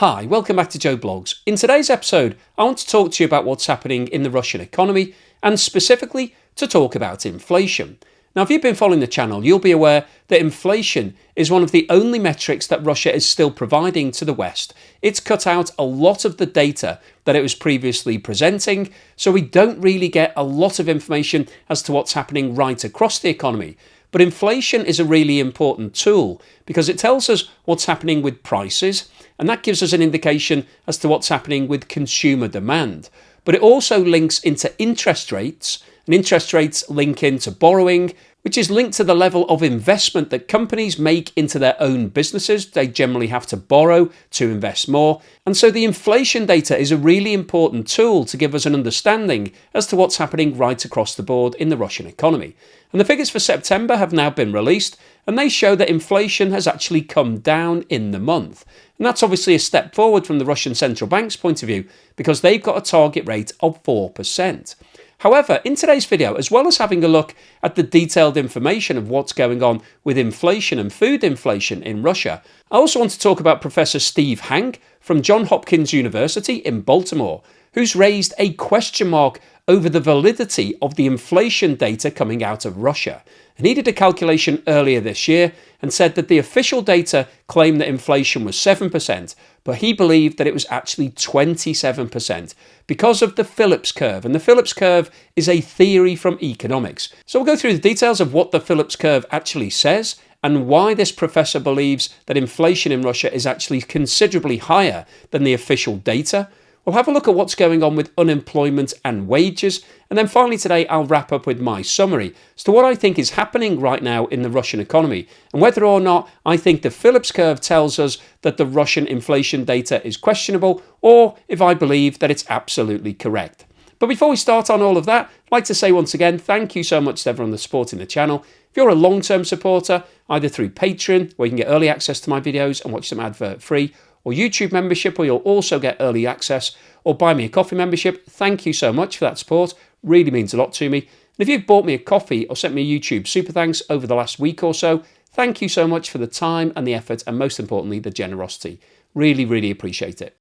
Hi, welcome back to Joe Blogs. In today's episode, I want to talk to you about what's happening in the Russian economy and specifically to talk about inflation. Now, if you've been following the channel, you'll be aware that inflation is one of the only metrics that Russia is still providing to the West. It's cut out a lot of the data that it was previously presenting, so we don't really get a lot of information as to what's happening right across the economy. But inflation is a really important tool because it tells us what's happening with prices, and that gives us an indication as to what's happening with consumer demand. But it also links into interest rates, and interest rates link into borrowing, which is linked to the level of investment that companies make into their own businesses. They generally have to borrow to invest more. And so the inflation data is a really important tool to give us an understanding as to what's happening right across the board in the Russian economy. And the figures for September have now been released, and they show that inflation has actually come down in the month. And that's obviously a step forward from the Russian central bank's point of view because they've got a target rate of 4%. However, in today's video, as well as having a look at the detailed information of what's going on with inflation and food inflation in Russia, I also want to talk about Professor Steve Hanke from Johns Hopkins University in Baltimore, who's raised a question mark over the validity of the inflation data coming out of Russia. And he did a calculation earlier this year and said that the official data claimed that inflation was 7%, but he believed that it was actually 27% because of the PHILLIPS curve. And the PHILLIPS curve is a theory from economics. So we'll go through the details of what the PHILLIPS curve actually says and why this professor believes that inflation in Russia is actually considerably higher than the official data. We'll have a look at what's going on with unemployment and wages. And then finally today, I'll wrap up with my summary as to what I think is happening right now in the Russian economy and whether or not I think the PHILLIPS curve tells us that the Russian inflation data is questionable or if I believe that it's absolutely correct. But before we start on all of that, I'd like to say once again, thank you so much to everyone that's supporting the channel. If you're a long-term supporter, either through Patreon, where you can get early access to my videos and watch them advert-free, or YouTube membership, where you'll also get early access, or buy me a coffee membership. Thank you so much for that support. Really means a lot to me. And if you've bought me a coffee or sent me a YouTube super thanks over the last week or so, thank you so much for the time and the effort, and most importantly, the generosity. Really, really appreciate it.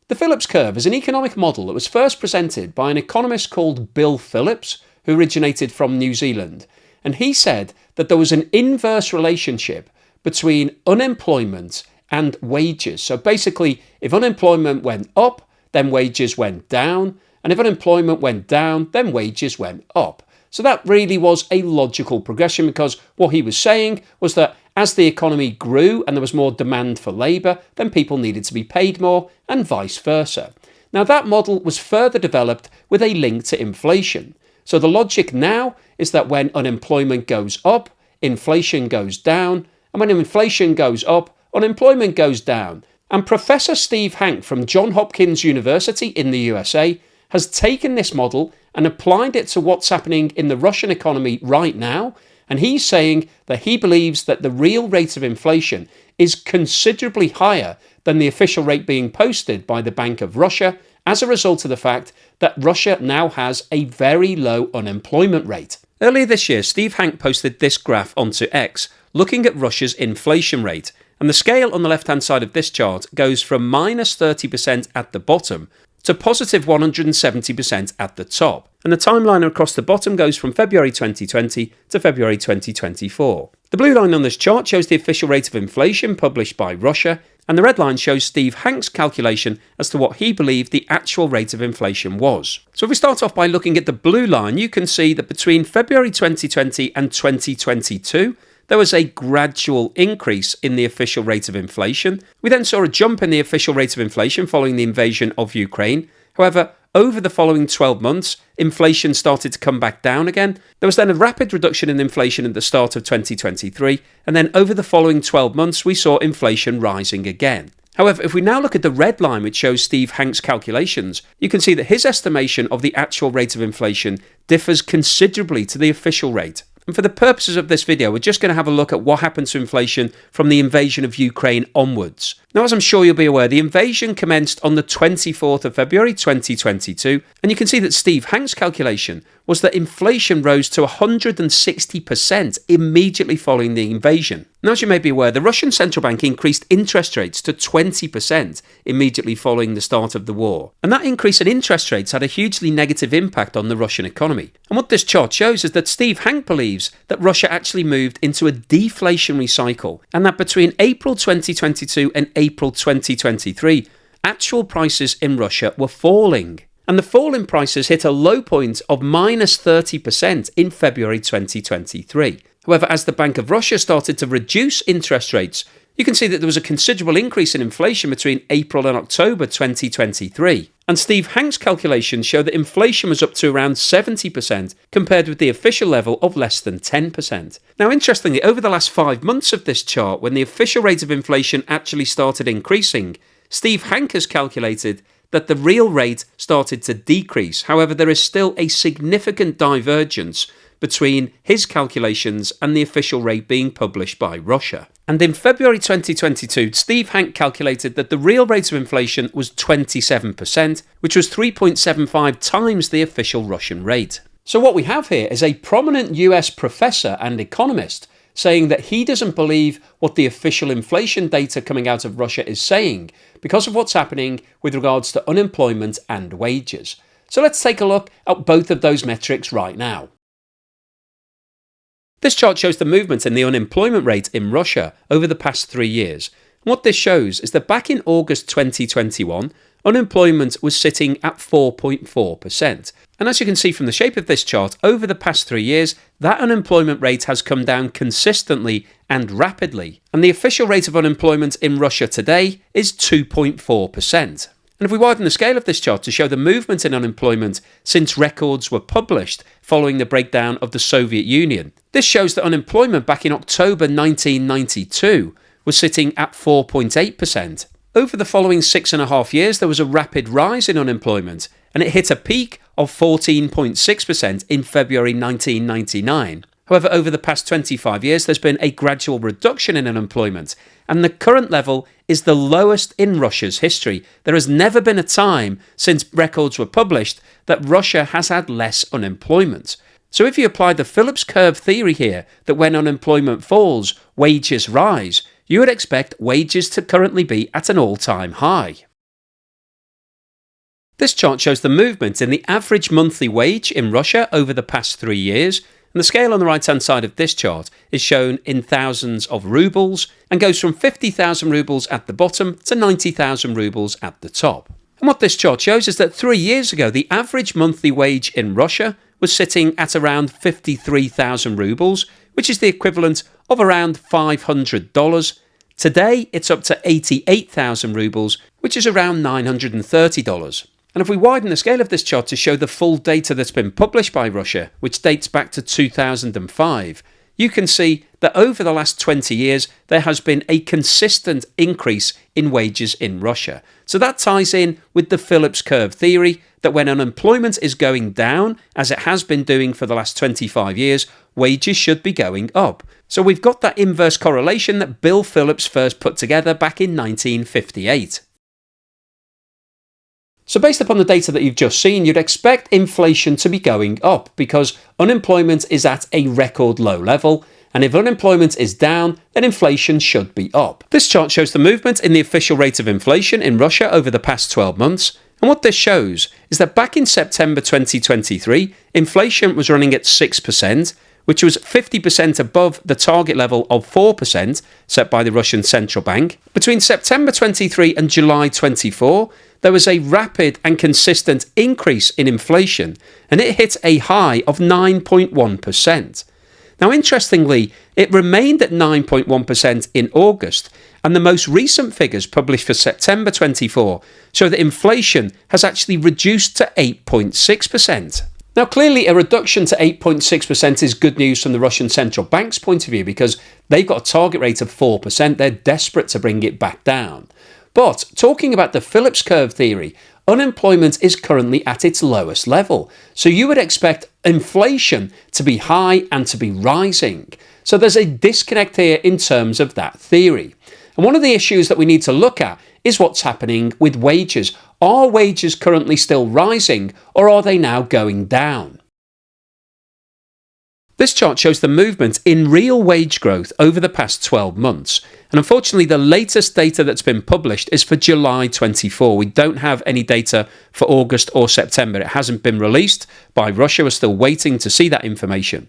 The PHILLIPS curve is an economic model that was first presented by an economist called Bill Phillips, who originated from New Zealand. And he said that there was an inverse relationship between unemployment and wages. So basically, if unemployment went up, then wages went down. And if unemployment went down, then wages went up. So that really was a logical progression because what he was saying was that as the economy grew and there was more demand for labour, then people needed to be paid more and vice versa. Now that model was further developed with a link to inflation. So the logic now is that when unemployment goes up, inflation goes down, and when inflation goes up, unemployment goes down. And Professor Steve Hanke from Johns Hopkins University in the USA has taken this model and applied it to what's happening in the Russian economy right now. And he's saying that he believes that the real rate of inflation is considerably higher than the official rate being posted by the Bank of Russia as a result of the fact that Russia now has a very low unemployment rate. Earlier this year, Steve Hanke posted this graph onto X looking at Russia's inflation rate. And the scale on the left-hand side of this chart goes from minus 30% at the bottom to positive 170% at the top. And the timeline across the bottom goes from February 2020 to February 2024. The blue line on this chart shows the official rate of inflation published by Russia, and the red line shows Steve Hanke's calculation as to what he believed the actual rate of inflation was. So if we start off by looking at the blue line, you can see that between February 2020 and 2022, there was a gradual increase in the official rate of inflation. We then saw a jump in the official rate of inflation following the invasion of Ukraine. However, over the following 12 months, inflation started to come back down again. There was then a rapid reduction in inflation at the start of 2023, and then over the following 12 months, we saw inflation rising again. However, if we now look at the red line, which shows Steve Hanke's calculations, you can see that his estimation of the actual rate of inflation differs considerably to the official rate. And for the purposes of this video, we're just going to have a look at what happened to inflation from the invasion of Ukraine onwards. Now, as I'm sure you'll be aware, the invasion commenced on the 24th of February 2022, and you can see that Steve Hanke's calculation was that inflation rose to 160% immediately following the invasion. Now, as you may be aware, the Russian central bank increased interest rates to 20% immediately following the start of the war. And that increase in interest rates had a hugely negative impact on the Russian economy. And what this chart shows is that Steve Hanke believes that Russia actually moved into a deflationary cycle, and that between April 2022 and April 2023, actual prices in Russia were falling. And the fall in prices hit a low point of minus 30% in February 2023. However, as the Bank of Russia started to reduce interest rates, you can see that there was a considerable increase in inflation between April and October 2023. And Steve Hanke's calculations show that inflation was up to around 70% compared with the official level of less than 10%. Now, interestingly, over the last 5 months of this chart, when the official rate of inflation actually started increasing, Steve Hanke has calculated that the real rate started to decrease. However, there is still a significant divergence between his calculations and the official rate being published by Russia. And in February 2022, Steve Hanke calculated that the real rate of inflation was 27%, which was 3.75 times the official Russian rate. So what we have here is a prominent US professor and economist saying that he doesn't believe what the official inflation data coming out of Russia is saying because of what's happening with regards to unemployment and wages. So let's take a look at both of those metrics right now. This chart shows the movement in the unemployment rate in Russia over the past 3 years. And what this shows is that back in August 2021, unemployment was sitting at 4.4%. And as you can see from the shape of this chart, over the past 3 years, that unemployment rate has come down consistently and rapidly. And the official rate of unemployment in Russia today is 2.4%. And if we widen the scale of this chart to show the movement in unemployment since records were published following the breakdown of the Soviet Union, this shows that unemployment back in October 1992 was sitting at 4.8%. Over the following 6.5 years, there was a rapid rise in unemployment, and it hit a peak of 14.6% in February 1999. However, over the past 25 years, there's been a gradual reduction in unemployment, and the current level is the lowest in Russia's history. There has never been a time since records were published that Russia has had less unemployment. So if you apply the Phillips curve theory here, that when unemployment falls, wages rise, you would expect wages to currently be at an all-time high. This chart shows the movement in the average monthly wage in Russia over the past 3 years. And the scale on the right-hand side of this chart is shown in thousands of rubles and goes from 50,000 rubles at the bottom to 90,000 rubles at the top. And what this chart shows is that 3 years ago, the average monthly wage in Russia was sitting at around 53,000 rubles, which is the equivalent of around $500. Today, it's up to 88,000 rubles, which is around $930. And if we widen the scale of this chart to show the full data that's been published by Russia, which dates back to 2005, you can see that over the last 20 years, there has been a consistent increase in wages in Russia. So that ties in with the Phillips curve theory that when unemployment is going down, as it has been doing for the last 25 years, wages should be going up. So we've got that inverse correlation that Bill Phillips first put together back in 1958. So based upon the data that you've just seen, you'd expect inflation to be going up because unemployment is at a record low level. And if unemployment is down, then inflation should be up. This chart shows the movement in the official rate of inflation in Russia over the past 12 months. And what this shows is that back in September 2023, inflation was running at 6%, which was 50% above the target level of 4% set by the Russian central bank. Between September 23 and July 24, there was a rapid and consistent increase in inflation, and it hit a high of 9.1%. Now, interestingly, it remained at 9.1% in August, and the most recent figures published for September 24 show that inflation has actually reduced to 8.6%. Now, clearly, a reduction to 8.6% is good news from the Russian central bank's point of view because they've got a target rate of 4%. They're desperate to bring it back down. But talking about the Phillips curve theory, unemployment is currently at its lowest level. So you would expect inflation to be high and to be rising. So there's a disconnect here in terms of that theory. And one of the issues that we need to look at is what's happening with wages. Are wages currently still rising, or are they now going down? This chart shows the movement in real wage growth over the past 12 months. And unfortunately, the latest data that's been published is for July 24. We don't have any data for August or September. It hasn't been released by Russia. We're still waiting to see that information.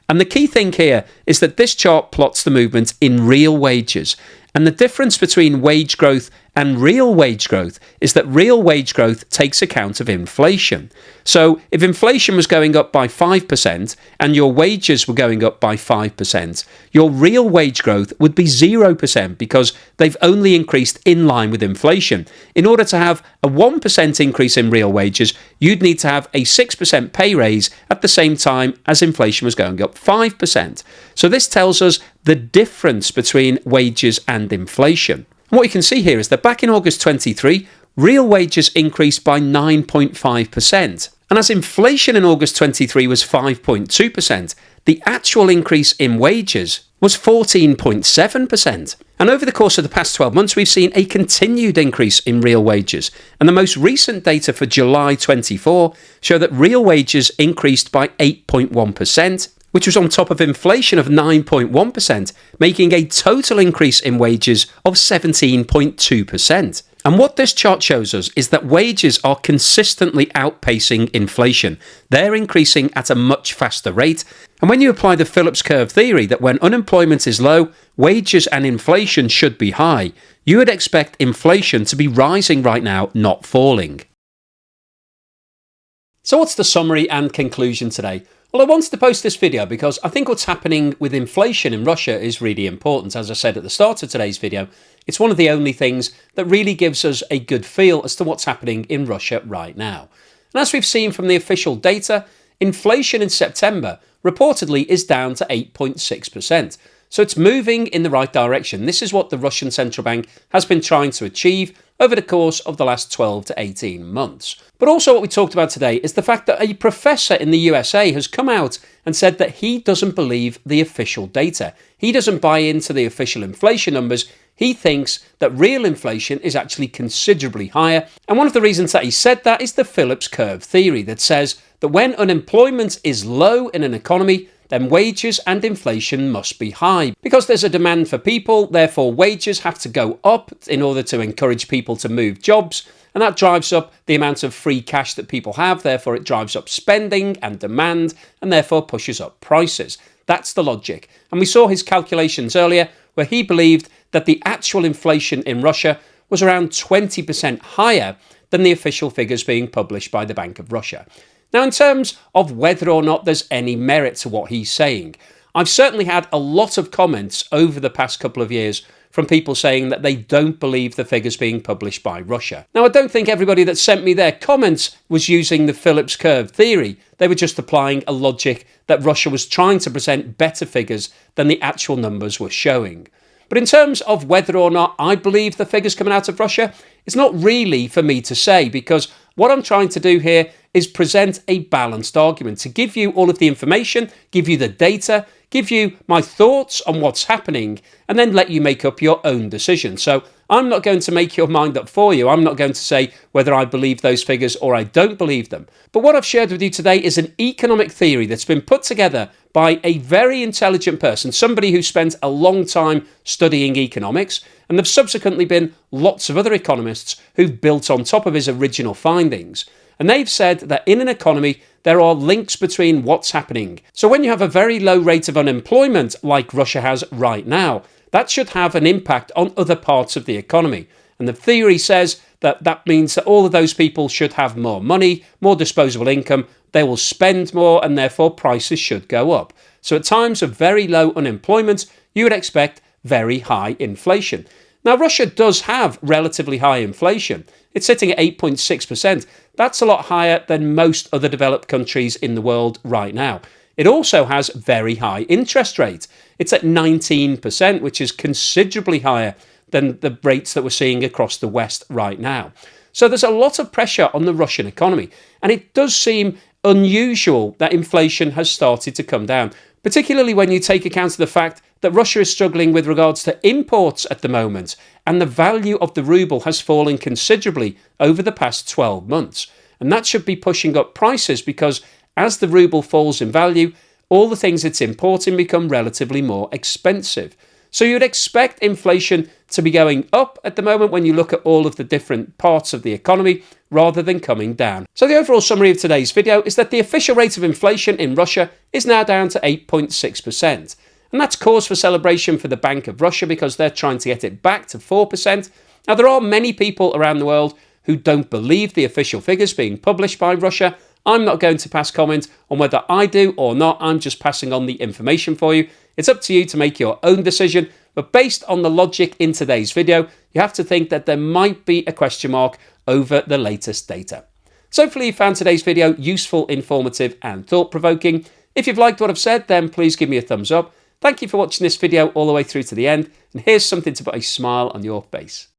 And the key thing here is that this chart plots the movement in real wages. And the difference between wage growth and real wage growth is that real wage growth takes account of inflation. So if inflation was going up by 5% and your wages were going up by 5%, your real wage growth would be 0% because they've only increased in line with inflation. In order to have a 1% increase in real wages, you'd need to have a 6% pay raise at the same time as inflation was going up 5%. So this tells us the difference between wages and inflation. And what you can see here is that back in August 23, real wages increased by 9.5%. And as inflation in August 23 was 5.2%, the actual increase in wages was 14.7%. And over the course of the past 12 months, we've seen a continued increase in real wages. And the most recent data for July 24 show that real wages increased by 8.1%, which was on top of inflation of 9.1%, making a total increase in wages of 17.2%. And what this chart shows us is that wages are consistently outpacing inflation. They're increasing at a much faster rate. And when you apply the Phillips curve theory that when unemployment is low, wages and inflation should be high, you would expect inflation to be rising right now, not falling. So what's the summary and conclusion today? Well, I wanted to post this video because I think what's happening with inflation in Russia is really important. As I said at the start of today's video, it's one of the only things that really gives us a good feel as to what's happening in Russia right now. And as we've seen from the official data, inflation in September reportedly is down to 8.6%. So it's moving in the right direction. This is what the Russian central bank has been trying to achieve over the course of the last 12 to 18 months. But also what we talked about today is the fact that a professor in the USA has come out and said that he doesn't believe the official data. He doesn't buy into the official inflation numbers. He thinks that real inflation is actually considerably higher. And one of the reasons that he said that is the Phillips curve theory that says that when unemployment is low in an economy, then wages and inflation must be high. Because there's a demand for people, therefore wages have to go up in order to encourage people to move jobs, and that drives up the amount of free cash that people have, therefore it drives up spending and demand, and therefore pushes up prices. That's the logic. And we saw his calculations earlier, where he believed that the actual inflation in Russia was around 20% higher than the official figures being published by the Bank of Russia. Now, in terms of whether or not there's any merit to what he's saying, I've certainly had a lot of comments over the past couple of years from people saying that they don't believe the figures being published by Russia. Now, I don't think everybody that sent me their comments was using the Phillips curve theory. They were just applying a logic that Russia was trying to present better figures than the actual numbers were showing. But in terms of whether or not I believe the figures coming out of Russia, it's not really for me to say, because what I'm trying to do here is present a balanced argument to give you all of the information, give you the data, give you my thoughts on what's happening, and then let you make up your own decision. So I'm not going to make your mind up for you. I'm not going to say whether I believe those figures or I don't believe them. But what I've shared with you today is an economic theory that's been put together by a very intelligent person, somebody who spent a long time studying economics, and there've subsequently been lots of other economists who've built on top of his original findings. And they've said that in an economy, there are links between what's happening. So when you have a very low rate of unemployment, like Russia has right now, that should have an impact on other parts of the economy. And the theory says that that means that all of those people should have more money, more disposable income, they will spend more, and therefore prices should go up. So at times of very low unemployment, you would expect very high inflation. Now, Russia does have relatively high inflation. It's sitting at 8.6%. That's a lot higher than most other developed countries in the world right now. It also has very high interest rate. It's at 19%, which is considerably higher than the rates that we're seeing across the West right now. So there's a lot of pressure on the Russian economy, and it does seem unusual that inflation has started to come down, particularly when you take account of the fact that Russia is struggling with regards to imports at the moment, and the value of the ruble has fallen considerably over the past 12 months. And that should be pushing up prices because as the ruble falls in value, all the things it's importing become relatively more expensive. So you'd expect inflation to be going up at the moment when you look at all of the different parts of the economy rather than coming down. So the overall summary of today's video is that the official rate of inflation in Russia is now down to 8.6%. And that's cause for celebration for the Bank of Russia because they're trying to get it back to 4%. Now, there are many people around the world who don't believe the official figures being published by Russia. I'm not going to pass comment on whether I do or not. I'm just passing on the information for you. It's up to you to make your own decision. But based on the logic in today's video, you have to think that there might be a question mark over the latest data. So hopefully you found today's video useful, informative and thought-provoking. If you've liked what I've said, then please give me a thumbs up. Thank you for watching this video all the way through to the end. And here's something to put a smile on your face.